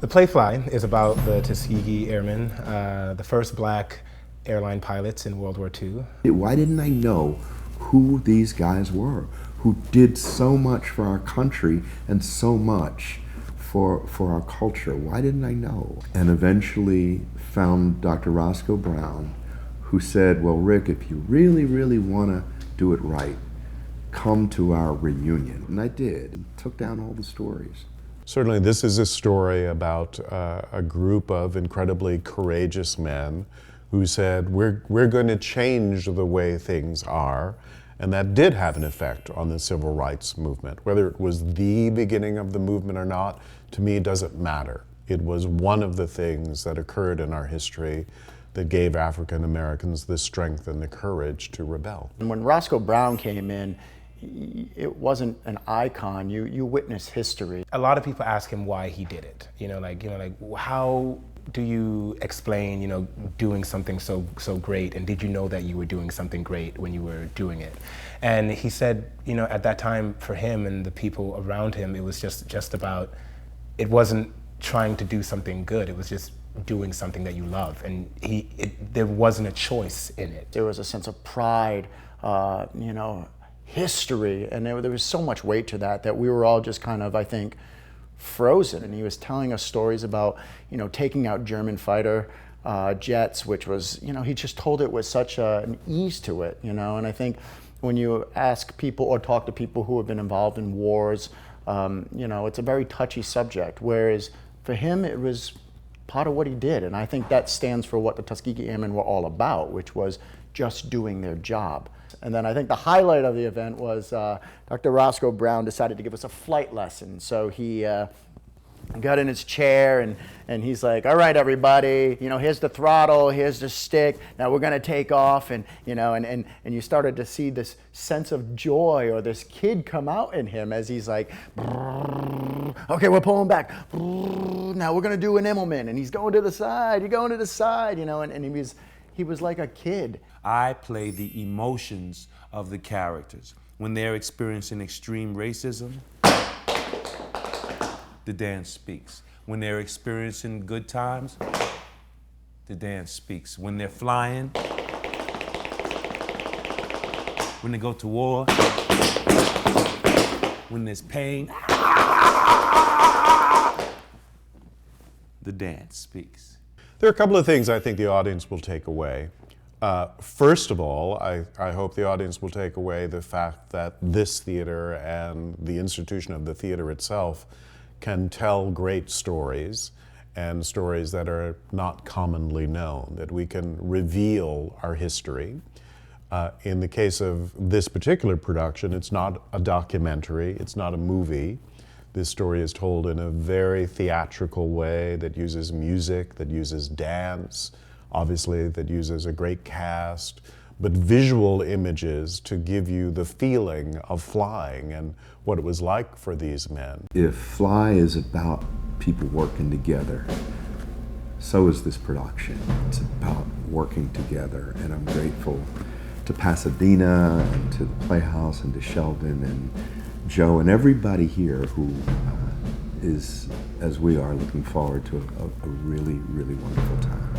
The play Fly is about the Tuskegee Airmen, the first black airline pilots in World War II. Why didn't I know who these guys were, who did so much for our country and so much for our culture? Why didn't I know? And eventually found Dr. Roscoe Brown, who said, well, Rick, if you really, really want to do it right, come to our reunion. And I did, and took down all the stories. Certainly this is a story about a group of incredibly courageous men who said, we're going to change the way things are. And that did have an effect on the civil rights movement. Whether it was the beginning of the movement or not, to me, doesn't matter. It was one of the things that occurred in our history that gave African Americans the strength and the courage to rebel. And when Roscoe Brown came in, it wasn't an icon. You witness history. A lot of people ask him why he did it. How do you explain, doing something so great, and did you know that you were doing something great when you were doing it? And he said, at that time for him and the people around him, it was just about, it wasn't trying to do something good, it was just doing something that you love, and there wasn't a choice in it. There was a sense of pride, history, and there was so much weight to that we were all just kind of, I think, frozen. And he was telling us stories about, taking out German fighter jets, which was, he just told it with such an ease to it, and I think when you ask people or talk to people who have been involved in wars, it's a very touchy subject, whereas for him it was part of what he did. And I think that stands for what the Tuskegee Airmen were all about, which was just doing their job. And then I think the highlight of the event was Dr. Roscoe Brown decided to give us a flight lesson. So he got in his chair and he's like, all right, everybody, here's the throttle, here's the stick, now we're gonna take off. And you started to see this sense of joy, or this kid come out in him as he's like, okay, we're pulling back. Now we're gonna do an Immelman, and he's going to the side, you're going to the side, and he was like a kid. I play the emotions of the characters. When they're experiencing extreme racism, the dance speaks. When they're experiencing good times, the dance speaks. When they're flying, when they go to war, when there's pain, the dance speaks. There are a couple of things I think the audience will take away. First of all, I hope the audience will take away the fact that this theater and the institution of the theater itself can tell great stories, and stories that are not commonly known, that we can reveal our history. In the case of this particular production, it's not a documentary, it's not a movie. This story is told in a very theatrical way that uses music, that uses dance, obviously that uses a great cast, but visual images to give you the feeling of flying and what it was like for these men. If Fly is about people working together, so is this production. It's about working together, and I'm grateful to Pasadena and to the Playhouse and to Sheldon and Joe and everybody here who is, as we are, looking forward to a really, really wonderful time.